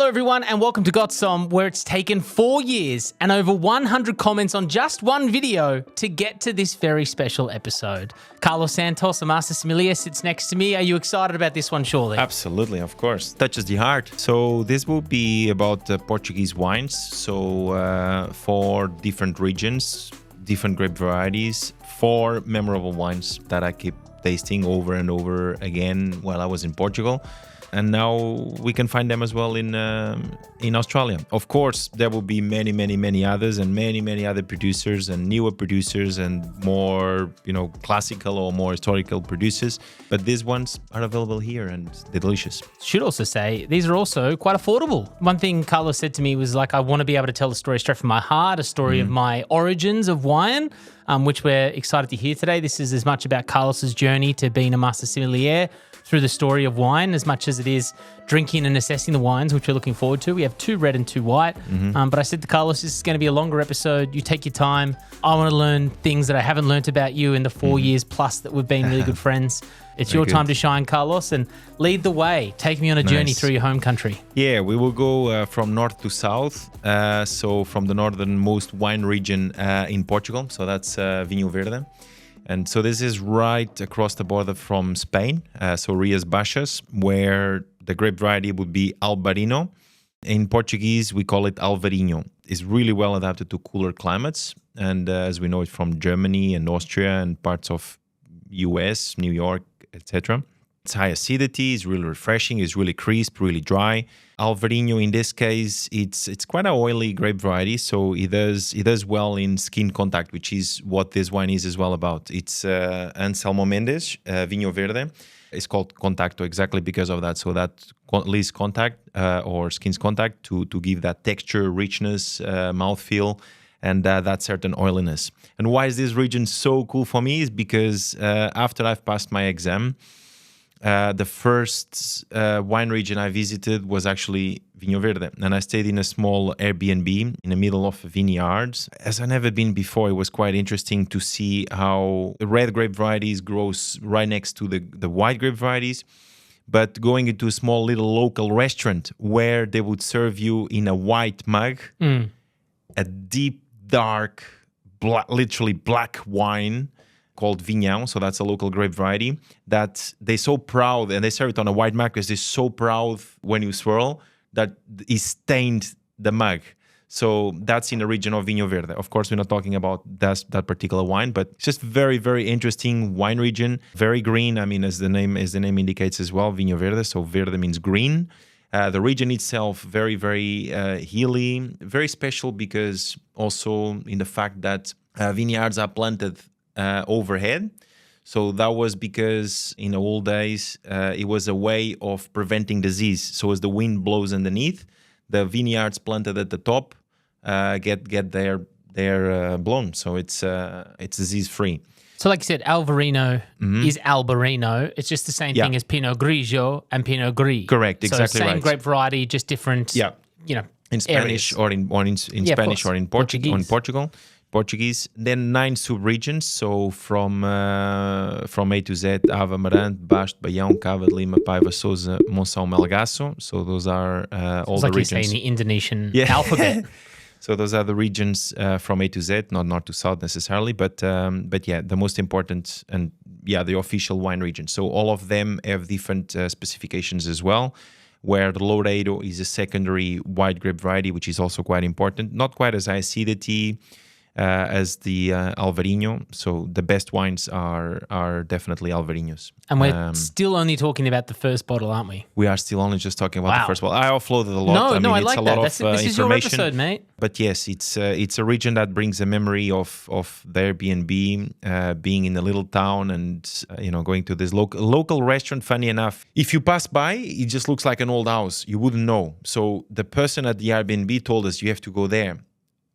Hello everyone and welcome to Got Som, where it's taken 4 years and over 100 comments on just one video to get to this very special episode. Carlos Santos, a master sommelier, sits next to me. Are you excited about this one, surely? Absolutely, of course. Touches the heart. So this will be about Portuguese wines. So for different regions, different grape varieties, 4 memorable wines that I keep tasting over and over again while I was in Portugal. And now we can find them as well in Australia. Of course, there will be many others and many other producers and newer producers and more, classical or more historical producers. But these ones are available here and they're delicious. Should also say, these are also quite affordable. One thing Carlos said to me was like, I want to be able to tell a story straight from my heart, a story of my origins of wine, which we're excited to hear today. This is as much about Carlos's journey to being a master sommelier through the story of wine as much as it is drinking and assessing the wines, which we're looking forward to. We have 2 red and 2 white. But I said to Carlos, this is going to be a longer episode. You take your time. I want to learn things that I haven't learned about you in the 4 years plus that we've been really good friends. It's your time to shine, Carlos, and lead the way. Take me on a journey through your home country. Yeah, we will go from north to south. So from the northernmost wine region in Portugal. So that's Vinho Verde. And so this is right across the border from Spain, so Rias Baixas, where the grape variety would be Alvarinho. In Portuguese, we call it Alvarinho. It's really well adapted to cooler climates. And as we know it from Germany and Austria and parts of US, New York, etc. It's high acidity, it's really refreshing, it's really crisp, really dry. Alvarinho, in this case, it's quite an oily grape variety, so it does well in skin contact, which is what this wine is as well about. It's Anselmo Mendes, Vinho Verde. It's called Contacto exactly because of that, so that leaves contact or skin's contact to give that texture, richness, mouthfeel, and that certain oiliness. And why is this region so cool for me is because after I've passed my exam, the first wine region I visited was actually Vinho Verde, and I stayed in a small Airbnb in the middle of vineyards. As I've never been before, it was quite interesting to see how the red grape varieties grows right next to the white grape varieties, but going into a small little local restaurant where they would serve you in a white mug, a deep, dark, literally black wine called Vinhão, so that's a local grape variety, that they're so proud, and they serve it on a white mug because they're so proud when you swirl that it stained the mug. So that's in the region of Vinho Verde. Of course, we're not talking about that particular wine, but it's just very interesting wine region. Very green, I mean, as the name indicates as well, Vinho Verde, so verde means green. The region itself, very hilly, very special because also in the fact that vineyards are planted overhead. So that was because in the old days, it was a way of preventing disease. So as the wind blows underneath, the vineyards planted at the top get their blown. So it's disease free. So like you said, Alvarinho is Albarino. It's just the same thing as Pinot Grigio and Pinot Gris. Correct, exactly so same right. grape variety, just different, in Spanish areas. in Spanish or in Portugal. Portuguese. Then 9 sub-regions, so from A to Z, Ava, Amarante, Basto, Baião, Cava de Lima, Paiva, Sousa, Monção, Melgaço. So those are all the regions. It's like you say in the Indonesian alphabet. So those are the regions from A to Z, not north to south necessarily, but yeah, the most important and the official wine region. So all of them have different specifications as well, where the Loureiro is a secondary white grape variety, which is also quite important. Not quite as high acidity as the Alvarinho. So the best wines are definitely Alvarinhos. And we're still only talking about the first bottle, aren't we? We are still only just talking about the first bottle. I offloaded a lot. I it's like a that. lot This of is your information. episode, mate. But yes, it's a region that brings a memory of the Airbnb, being in a little town and going to this local restaurant. Funny enough, if you pass by, it just looks like an old house. You wouldn't know. So the person at the Airbnb told us you have to go there.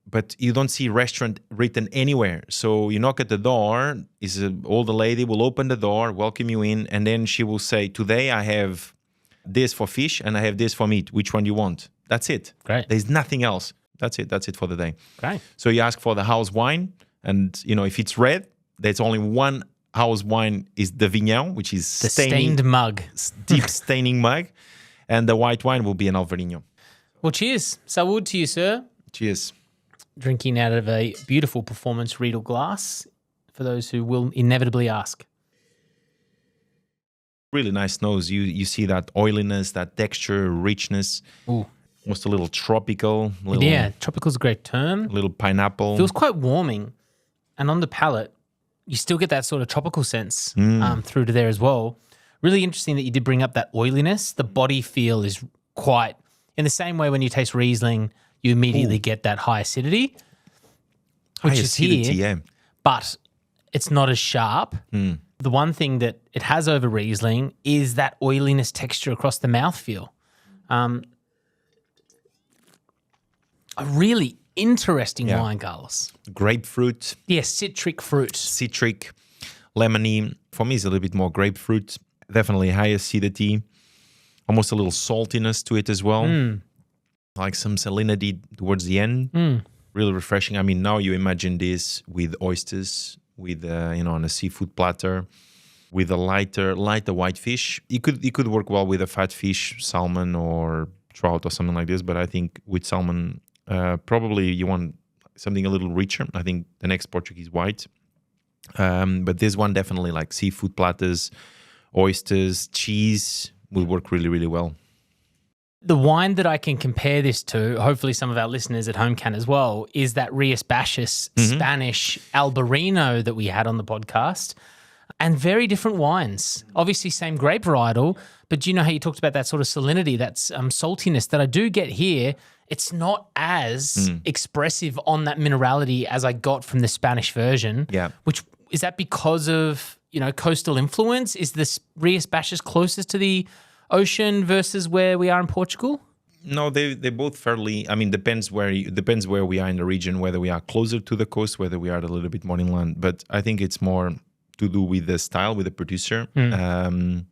But you don't see restaurant written anywhere. So you knock at the door, an older lady will open the door, welcome you in, and then she will say, today I have this for fish and I have this for meat. Which one do you want? That's it. Great. There's nothing else. That's it for the day. Great. So you ask for the house wine, and if it's red, there's only one house wine, is the Vinhão, which is the stained mug. Deep staining mug. And the white wine will be an Alvarinho. Well, cheers. Salud to you, sir. Cheers. Drinking out of a beautiful performance RIEDEL glass for those who will inevitably ask. Really nice nose. You see that oiliness, that texture, richness. Ooh. Almost a little tropical. Yeah, tropical's a great term. A little pineapple. Feels quite warming. And on the palate, you still get that sort of tropical sense through to there as well. Really interesting that you did bring up that oiliness. The body feel is quite, in the same way when you taste Riesling, you immediately get that high acidity, which is here, yeah. but it's not as sharp. The one thing that it has over Riesling is that oiliness texture across the mouthfeel. A really interesting wine, Carlos. Grapefruit. Yeah, citric fruit. Citric, lemony. For me, it's a little bit more grapefruit. Definitely high acidity. Almost a little saltiness to it as well. Like some salinity towards the end. Really refreshing. I mean, now you imagine this with oysters, with on a seafood platter, with a lighter white fish. It could work well with a fat fish, salmon or trout or something like this. But I think with salmon, probably you want something a little richer. I think the next Portuguese white. But this one definitely like seafood platters, oysters, cheese will work really, really well. The wine that I can compare this to, hopefully some of our listeners at home can as well, is that Rías Baixas Spanish Alvarinho that we had on the podcast. And very different wines. Obviously same grape varietal, but do you know how you talked about that sort of salinity, that saltiness that I do get here? It's not as expressive on that minerality as I got from the Spanish version. Yeah. Which, is that because of, coastal influence? Is this Rías Baixas closest to the ocean versus where we are in Portugal? No, they both fairly. I mean, depends where we are in the region, whether we are closer to the coast, whether we are a little bit more inland. But I think it's more to do with the style, with the producer. Some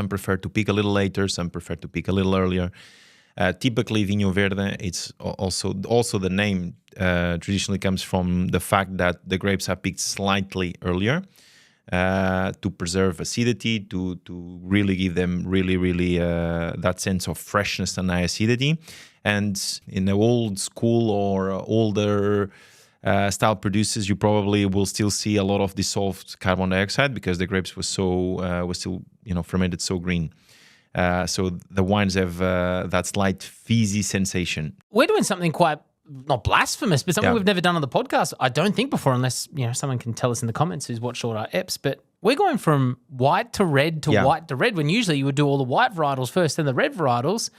prefer to pick a little later, some prefer to pick a little earlier. Typically, Vinho Verde, it's also the name traditionally comes from the fact that the grapes are picked slightly earlier. To preserve acidity, to really give them really that sense of freshness and high acidity. And in the old school or older style producers, you probably will still see a lot of dissolved carbon dioxide because the grapes were still fermented so green. So the wines have that slight fizzy sensation. We're doing something quite, not blasphemous, but something we've never done on the podcast, I don't think before, unless someone can tell us in the comments who's watched all our eps. But we're going from white to red to white to red, when usually you would do all the white varietals first, then the red varietals.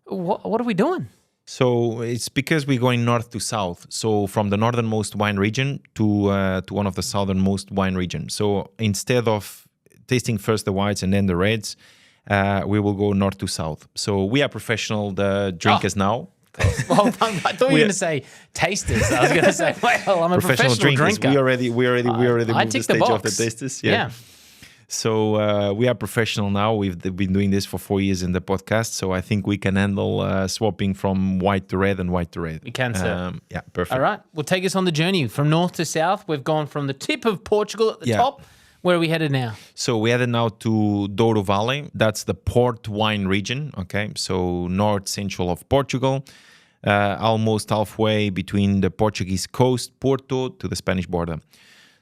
What are we doing? So it's because we're going north to south. So from the northernmost wine region to one of the southernmost wine regions. So instead of tasting first the whites and then the reds, we will go north to south. So we are professional drinkers now. Well, I thought you were going to say tasters. I was going to say, well, I'm a professional drinkers. drinker. We already moved the stage of the tasters. Yeah. So we are professional now. We've been doing this for 4 years in the podcast. So I think we can handle swapping from white to red and white to red. We can, sir. Yeah, perfect. All right. Well, take us on the journey from north to south. We've gone from the tip of Portugal at the top. Where are we headed now? So we headed now to Douro Valley. That's the port wine region. Okay, so north central of Portugal, almost halfway between the Portuguese coast, Porto, to the Spanish border.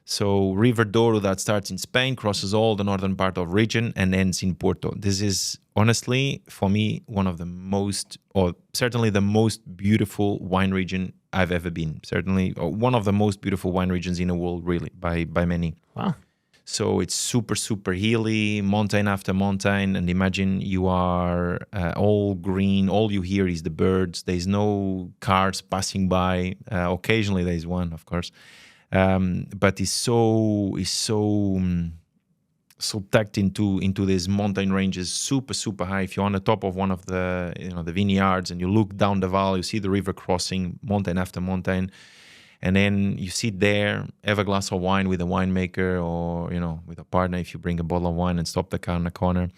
So River Douro, that starts in Spain, crosses all the northern part of region and ends in Porto. This is honestly, for me, one of the most, or certainly the most beautiful wine region I've ever been. Certainly one of the most beautiful wine regions in the world, really, by many. Wow. So it's super, super hilly, mountain after mountain. And imagine you are all green. All you hear is the birds. There's no cars passing by. Occasionally there's one, of course. But it's so tucked into these mountain ranges, super, super high. If you're on the top of one of the vineyards and you look down the valley, you see the river crossing mountain after mountain. And then you sit there, have a glass of wine with a winemaker or, with a partner if you bring a bottle of wine and stop the car in the corner.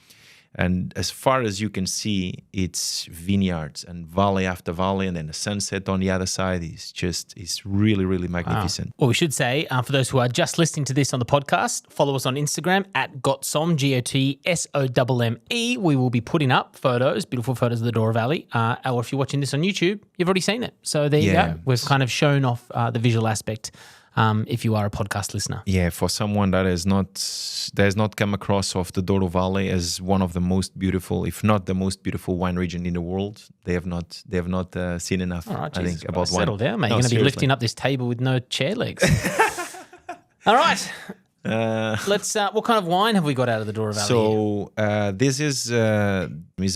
And as far as you can see, it's vineyards and valley after valley, and then the sunset on the other side is really, really magnificent. Well, we should say, for those who are just listening to this on the podcast, follow us on Instagram at Gotsomme, GOTSOMME. We will be putting up photos, beautiful photos of the Douro Valley. Or if you're watching this on YouTube, you've already seen it. So there you go. We've kind of shown off the visual aspect. If you are a podcast listener. Yeah, for someone that has not come across of the Douro Valley as one of the most beautiful, if not the most beautiful wine region in the world, they have not seen enough. All right, I think about wine. Settle down, mate. No, You're going to be seriously. lifting up this table with no chair legs. All right. Let's. What kind of wine have we got out of the Douro Valley? So this is a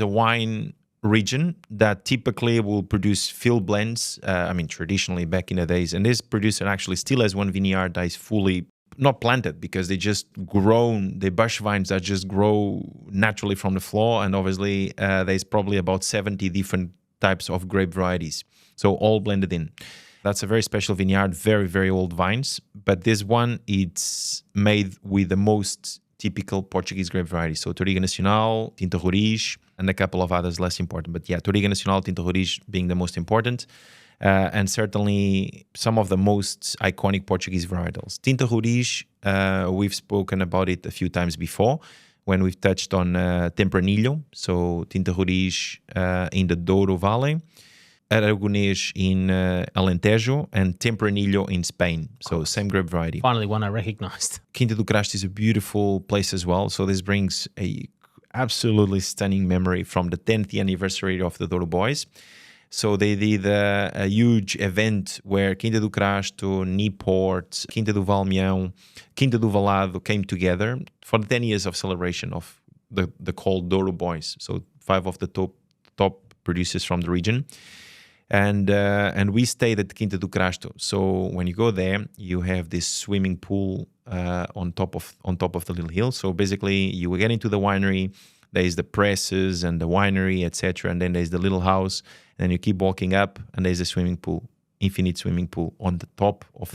wine region that typically will produce field blends. Traditionally back in the days, and this producer actually still has one vineyard that is fully not planted because they just grown the bush vines that just grow naturally from the floor, and obviously there's probably about 70 different types of grape varieties, so all blended in. That's a very special vineyard, very, very old vines, but this one, it's made with the most typical Portuguese grape varieties. So Touriga Nacional, Tinta Roriz, and a couple of others less important. But yeah, Touriga Nacional, Tinta Roriz being the most important. And certainly some of the most iconic Portuguese varietals. Tinta Roriz, we've spoken about it a few times before when we've touched on Tempranillo. So Tinta Roriz in the Douro Valley, Aragonês in Alentejo, and Tempranillo in Spain. So same grape variety. Finally, one I recognised. Quinta do Crasto is a beautiful place as well. So this brings a absolutely stunning memory from the 10th anniversary of the Douro Boys. So they did a huge event where Quinta do Crasto, Niport, Quinta do Valmião, Quinta do Valado came together for the 10 years of celebration of the called Douro Boys. So 5 of the top producers from the region. And we stayed at Quinta do Crasto. So when you go there, you have this swimming pool on top of the little hill. So basically, you get into the winery. There's the presses and the winery, etc. And then there's the little house. And then you keep walking up, and there's a swimming pool, infinite swimming pool on the top of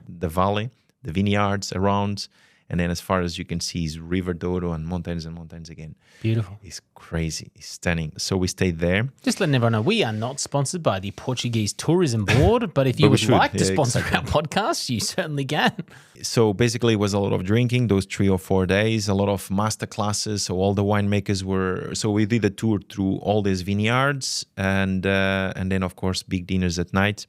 the valley, the vineyards around. And then as far as you can see is River Douro and mountains again. Beautiful. It's crazy. It's stunning. So we stayed there. Just letting everyone know, we are not sponsored by the Portuguese Tourism Board, but if you would like to sponsor our podcast, you certainly can. So basically it was a lot of drinking, those 3 or 4 days, a lot of master classes. So all the winemakers were... So we did a tour through all these vineyards and then, of course, big dinners at night.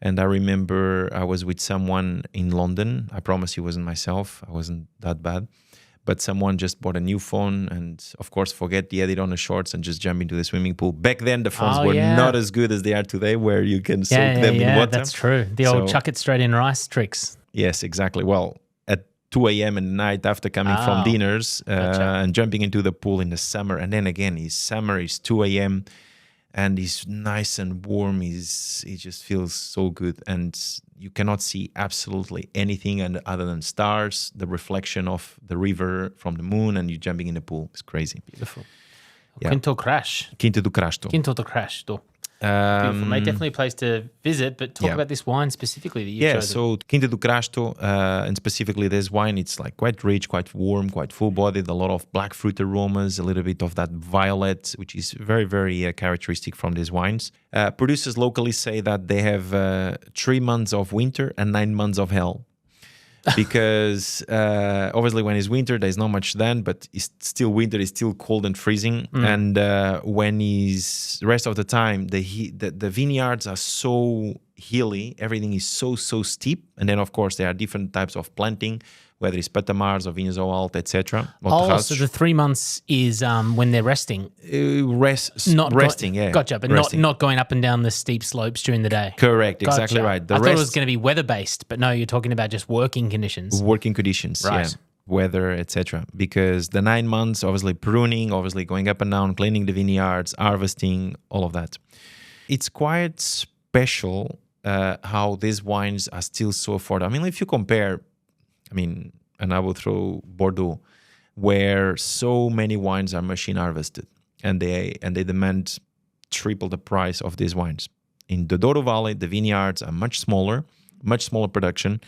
And I remember I was with someone in London. I promise you it wasn't myself. I wasn't that bad. But someone just bought a new phone and, of course, forget the edit on the shorts and just jump into the swimming pool. Back then, the phones were not as good as they are today, where you can soak them in water. That's true. The old chuck it straight in rice tricks. Yes, exactly. Well, at 2 a.m. in the night after coming from dinners and jumping into the pool in the summer. And then again, it's summer, it's 2 a.m., and it's nice and warm. It just feels so good. And you cannot see absolutely anything other than stars, the reflection of the river from the moon, and you jumping in the pool. It's crazy. Beautiful. Yeah. Quinta do Crasto. Beautiful, mate. Definitely a place to visit, but talk about this wine specifically that you chose. So Quinta do Crasto, and specifically this wine, it's like quite rich, quite warm, quite full-bodied, a lot of black fruit aromas, a little bit of that violet, which is very, very characteristic from these wines. Producers locally say that they have 3 months of winter and 9 months of hell. Because obviously when it's winter, there's not much then, but it's still winter, it's still cold and freezing. And when the rest of the time, the vineyards are so hilly, everything is so steep. And then, of course, there are different types of planting, whether it's Patamars or Vinhos ao Alto, etc. So the 3 months is when they're resting? Resting, yeah. Gotcha, but not going up and down the steep slopes during the day. Correct, exactly right. I thought it was going to be weather-based, but no, you're talking about just working conditions. Working conditions, right. Yeah. Weather, etc. Because the 9 months, obviously pruning, obviously going up and down, cleaning the vineyards, harvesting, all of that. It's quite special how these wines are still so affordable. I mean, if you compare... and I will throw Bordeaux, where so many wines are machine harvested, and they demand triple the price of these wines. In the Douro Valley, the vineyards are much smaller production,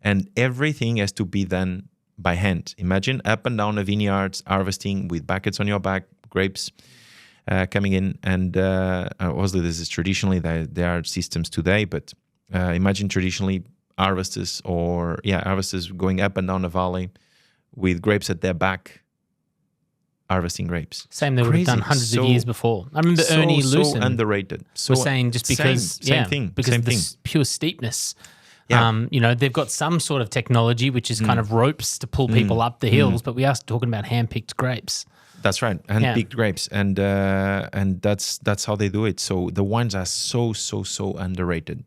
and everything has to be done by hand. Imagine up and down the vineyards, harvesting with buckets on your back, grapes coming in. And obviously, this is traditionally, there are systems today, but imagine traditionally harvesters going up and down the valley with grapes at their back, harvesting grapes. Same they would have done hundreds of years before. I remember Ernie Lucen underrated. was saying just because same thing. Because of the pure steepness. Yeah. They've got some sort of technology which is kind of ropes to pull people up the hills, but we are talking about hand-picked grapes. That's right, hand-picked grapes, and that's how they do it. So the wines are so underrated.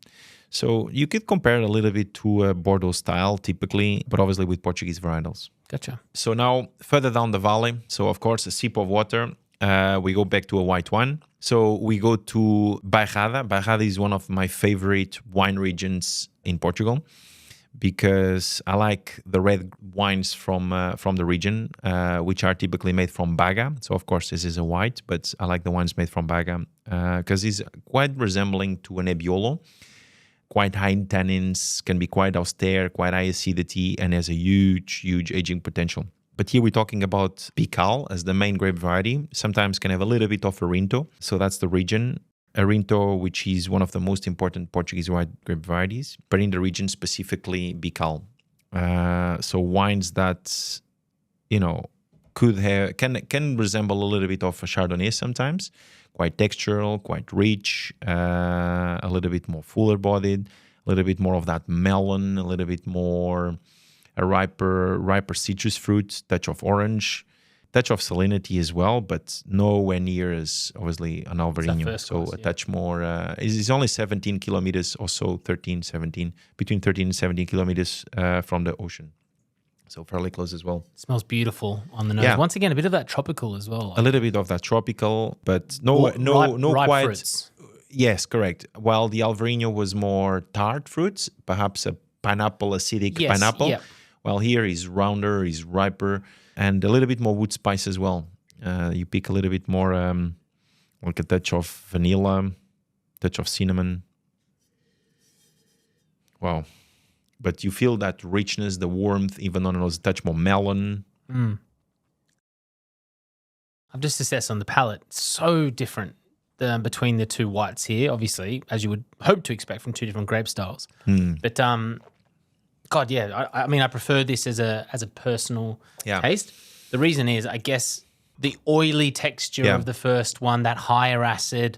So you could compare it a little bit to a Bordeaux style, typically, but obviously with Portuguese varietals. Gotcha. So now further down the valley, so of course a sip of water, we go back to a white wine. So we go to Bairrada. Bairrada is one of my favorite wine regions in Portugal because I like the red wines from the region, which are typically made from Baga. So of course this is a white, but I like the wines made from Baga because it's quite resembling to an Nebbiolo. Quite high in tannins, can be quite austere, quite high acidity, and has a huge aging potential. But here we're talking about Bical as the main grape variety. Sometimes can have a little bit of Arinto. So that's the region. Arinto, which is one of the most important Portuguese white grape varieties, but in the region specifically Bical. So wines that, can resemble a little bit of a Chardonnay sometimes. Quite textural, quite rich, a little bit more fuller bodied, a little bit more of that melon, a little bit more a riper citrus fruit, touch of orange, touch of salinity as well, but nowhere near as obviously an Alvarinho. So a touch more, it's only 17 kilometers or so, between 13 and 17 kilometers from the ocean. So fairly close as well. Smells beautiful on the nose. Yeah. Once again, a bit of that tropical as well. A little bit of that tropical, but no ripe quite. Fruits. Yes, correct. While the Alvarinho was more tart fruits, perhaps a pineapple, acidic pineapple. Yeah. While here is rounder, is riper, and a little bit more wood spice as well. You pick a little bit more, like a touch of vanilla, touch of cinnamon. Wow. But you feel that richness, the warmth, even on those touch more melon. I've just assessed on the palate. So different between the two whites here, obviously, as you would hope to expect from two different grape styles. But God, yeah, I prefer this as a personal taste. The reason is, I guess, the oily texture of the first one, that higher acid.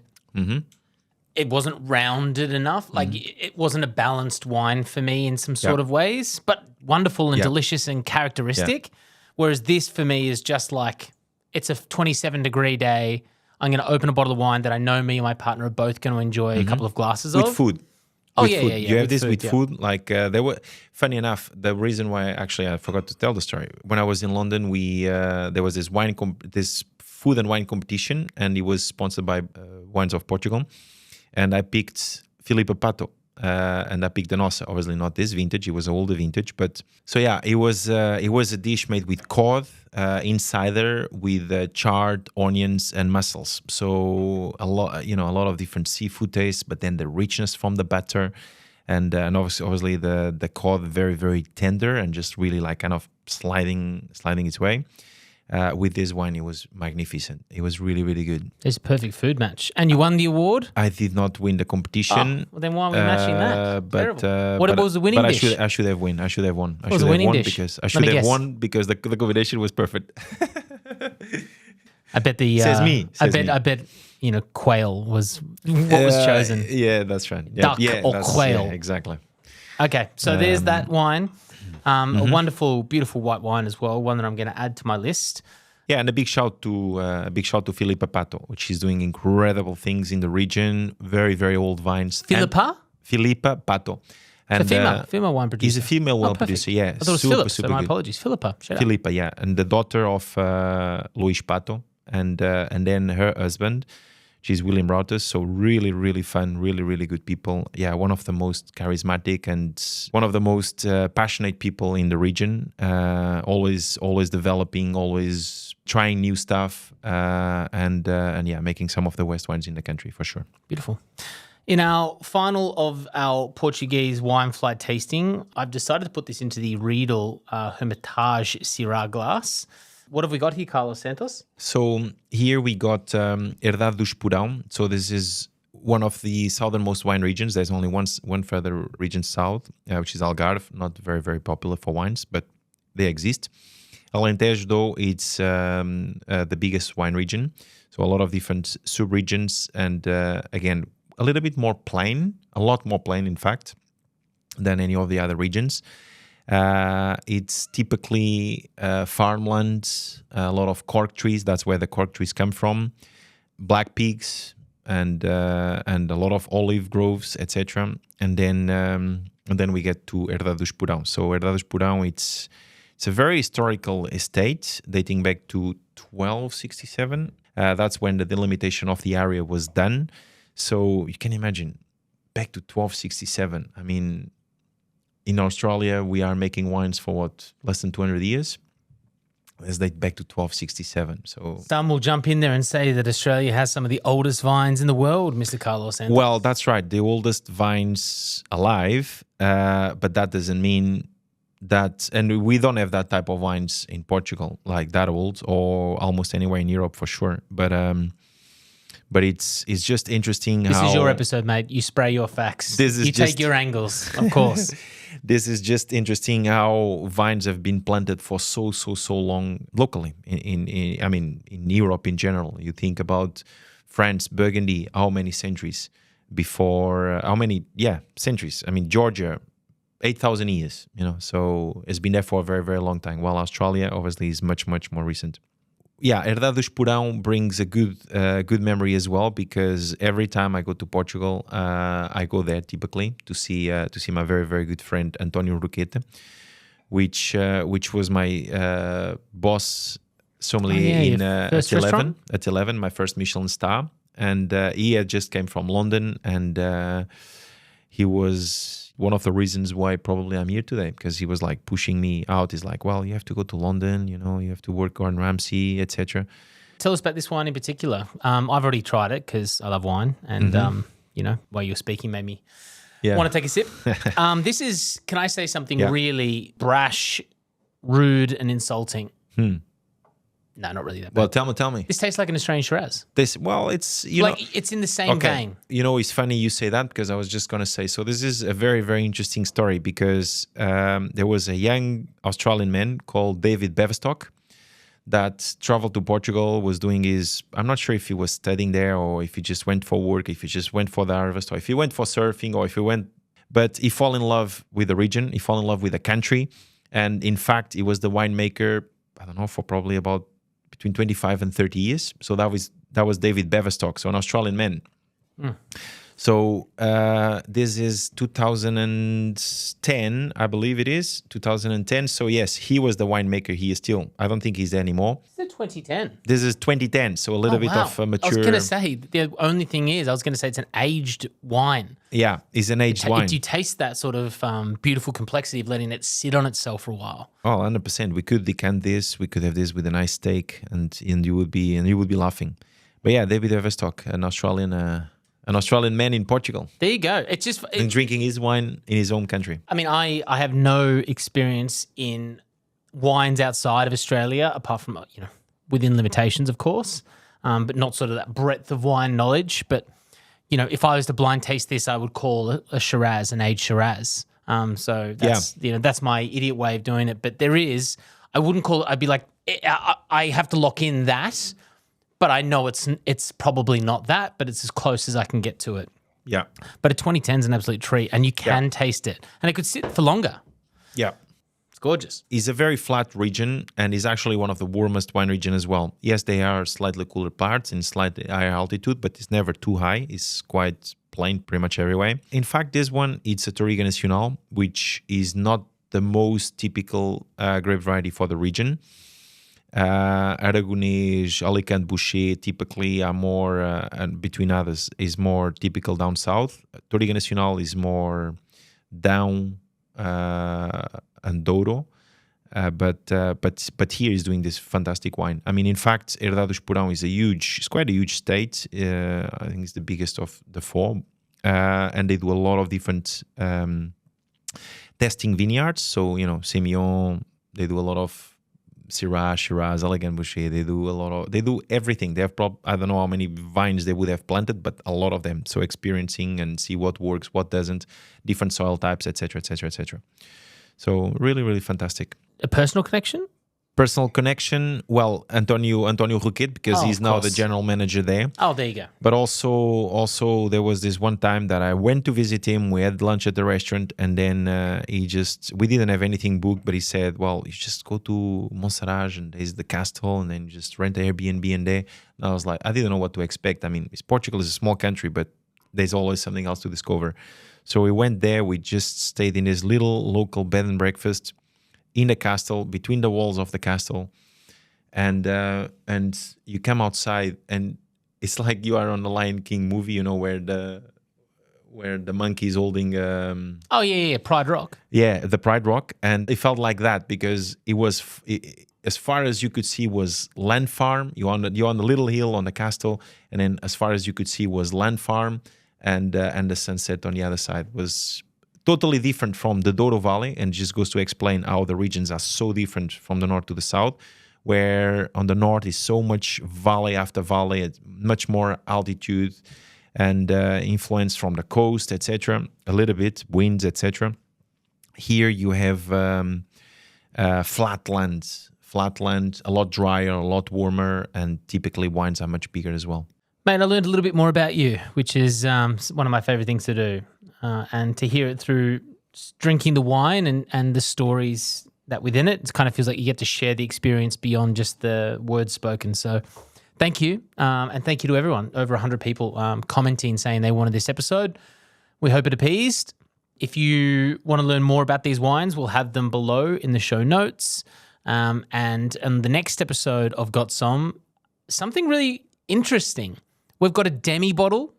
It wasn't rounded enough. Like it wasn't a balanced wine for me in some sort of ways, but wonderful and delicious and characteristic. Whereas this for me is just like, it's a 27-degree day. I'm going to open a bottle of wine that I know me and my partner are both going to enjoy a couple of glasses with of. Food. Oh, with yeah, food. yeah, yeah. You have this with food. Like there were, funny enough, the reason why I forgot to tell the story. When I was in London, there was this this food and wine competition, and it was sponsored by Wines of Portugal. And I picked Filipe Pato, and I picked the Nossa. Obviously not this vintage; it was an older vintage. But so yeah, it was a dish made with cod, inside there with charred onions and mussels. So a lot of different seafood tastes, but then the richness from the batter, and obviously the cod very, very tender and just really like kind of sliding its way. With this wine, it was magnificent. It was really, really good. It's a perfect food match. And you won the award? I did not win the competition. Well, then why are we matching that? But what was the winning dish? I should have won. I should have won. What was the winning dish? Because I should have won because the combination was perfect. I bet the I bet quail was what was chosen. Yeah, that's right. Duck or quail. Yeah, exactly. Okay, so there's that wine. A wonderful, beautiful white wine as well. One that I'm going to add to my list. Yeah, and a big shout to Filipe Pato, which is doing incredible things in the region. Very, very old vines. Filipe Pato. And female wine producer. He's a female wine producer. Yeah, I thought it was Philip. So my apologies, Filipa. Filipa, yeah, and the daughter of Luís Pato, and then her husband. She's William Routers, so really, really fun, really, really good people. Yeah, one of the most charismatic and one of the most passionate people in the region. Always developing, always trying new stuff, and yeah, making some of the best wines in the country for sure. Beautiful. In our final of our Portuguese wine flight tasting, I've decided to put this into the RIEDEL Hermitage Syrah glass. What have we got here, Carlos Santos? So here we got Herdade do Spurão. So this is one of the southernmost wine regions. There's only one further region south, which is Algarve. Not very, very popular for wines, but they exist. Alentejo, though, it's the biggest wine region. So a lot of different sub-regions. And again, a little bit more plain, a lot more plain, in fact, than any of the other regions. It's typically farmland, a lot of cork trees. That's where the cork trees come from. Black pigs and a lot of olive groves, etc. And then we get to Herdade do Spurão. So Herdade do Spurão, it's a very historical estate dating back to 1267. That's when the delimitation of the area was done. So you can imagine, back to 1267. I mean, in Australia, we are making wines for less than 200 years. Let's date back to 1267. So some will jump in there and say that Australia has some of the oldest vines in the world, Mr. Carlos Santos. Well, that's right. The oldest vines alive, but that doesn't mean that, and we don't have that type of wines in Portugal, like that old, or almost anywhere in Europe for sure. But it's just interesting this how... is your episode, mate. You spray your facts. You take your angles, of course. This is just interesting how vines have been planted for so long locally. In Europe in general. You think about France, Burgundy, how many centuries before? Centuries. I mean, Georgia, 8,000 years. So it's been there for a very, very long time. While Australia obviously is much, much more recent. Yeah, Herdade do Spurão brings a good memory as well, because every time I go to Portugal, I go there typically to see my very, very good friend António Roqueta, which was my boss sommelier at 11, my first Michelin star, and he had just came from London, and he was one of the reasons why probably I'm here today, because he was like pushing me out. He's like, well, you have to go to London, you have to work on Ramsey, etc. Tell us about this wine in particular. I've already tried it because I love wine, and while you were speaking made me want to take a sip. This is, can I say something really brash, rude, and insulting? No, not really that bad. Well, tell me. This tastes like an Australian Shiraz. It's it's in the same vein. It's funny you say that, because I was just going to say, so this is a very, very interesting story, because there was a young Australian man called David Beverstock that traveled to Portugal, was doing I'm not sure if he was studying there, or if he just went for work, if he just went for the harvest, or if he went for surfing, or if he went, but he fell in love with the region, he fell in love with the country. And in fact, he was the winemaker, I don't know, for probably about between 25 and 30 years. So that was David Beverstock, so an Australian man. So this is 2010, I believe it is, 2010. So yes, he was the winemaker. He is still, I don't think he's there anymore. This is 2010. This is 2010, so a little bit of a mature... I was going to say, the only thing is, it's an aged wine. Yeah, it's an aged wine. Do you taste that sort of beautiful complexity of letting it sit on itself for a while? Oh, 100%. We could decant this. We could have this with a nice steak, and you would be laughing. But yeah, David Beverstock, an Australian man in Portugal. There you go. And drinking his wine in his own country. I mean, I have no experience in wines outside of Australia, apart from, within limitations, of course, but not sort of that breadth of wine knowledge. But, if I was to blind taste this, I would call it a Shiraz, an aged Shiraz. So that's, that's my idiot way of doing it. But I wouldn't call it, I'd be like, I have to lock in that. But I know it's probably not that, but it's as close as I can get to it. Yeah. But a 2010 is an absolute treat, and you can taste it. And it could sit for longer. Yeah. It's gorgeous. It's a very flat region, and is actually one of the warmest wine region as well. Yes, they are slightly cooler parts in slightly higher altitude, but it's never too high. It's quite plain pretty much everywhere. In fact, this one, it's a Touriga Nacional, which is not the most typical grape variety for the region. Aragonese, Alicante Boucher typically are more, and between others, is more typical down south. Touriga Nacional is more down and Douro, but here is doing this fantastic wine. I mean, in fact, Herdade do Spurão is quite a huge state. I think it's the biggest of the four. and they do a lot of different testing vineyards. So, Semillon, they do a lot of Syrah, Shiraz, Elegant Boucher. They do everything. They have I don't know how many vines they would have planted, but a lot of them. So experiencing and see what works, what doesn't, different soil types, etc., etc., etc. So really, really fantastic. A personal connection? Personal connection. Well, Antonio Roquet, because he's now the general manager there. Oh, there you go. But also there was this one time that I went to visit him. We had lunch at the restaurant, and then we didn't have anything booked, but he said, well, you just go to Monserrate and there's the castle, and then you just rent an Airbnb in there. And I was like, I didn't know what to expect. I mean, Portugal is a small country, but there's always something else to discover. So we went there. We just stayed in this little local bed and breakfast in the castle, between the walls of the castle, and you come outside, and it's like you are on the Lion King movie, where the monkey is holding. Pride Rock. Yeah, the Pride Rock, and it felt like that because it was as far as you could see was land farm. You're on the little hill on the castle, and then as far as you could see was land farm, and the sunset on the other side was totally different from the Douro Valley, and just goes to explain how the regions are so different from the north to the south, where on the north is so much valley after valley, it's much more altitude and influence from the coast, etc. A little bit, winds, etc. Here you have flatland, a lot drier, a lot warmer, and typically wines are much bigger as well. Mate, I learned a little bit more about you, which is one of my favorite things to do. And to hear it through drinking the wine and the stories that within it, it kind of feels like you get to share the experience beyond just the words spoken. So thank you. And thank you to everyone, over 100 people commenting, saying they wanted this episode. We hope it appeased. If you want to learn more about these wines, we'll have them below in the show notes. And on the next episode of Got Some, something really interesting. We've got a demi bottle,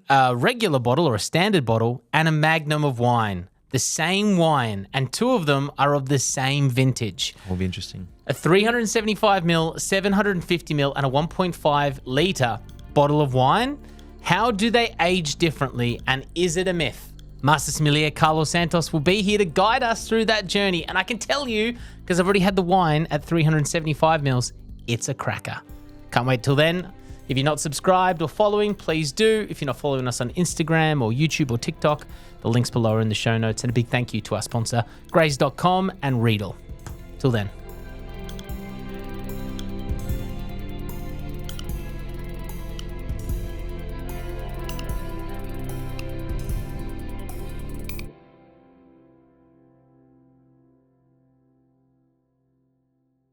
a regular bottle or a standard bottle, and a magnum of wine. The same wine, and two of them are of the same vintage. Will be interesting. A 375ml, 750ml, and a 1.5 litre bottle of wine. How do they age differently, and is it a myth? Master Sommelier Carlos Santos will be here to guide us through that journey, and I can tell you, because I've already had the wine at 375ml, it's a cracker. Can't wait till then. If you're not subscribed or following, please do. If you're not following us on Instagram or YouTube or TikTok, the links below are in the show notes. And a big thank you to our sponsor, Graze.com and RIEDEL. Till then.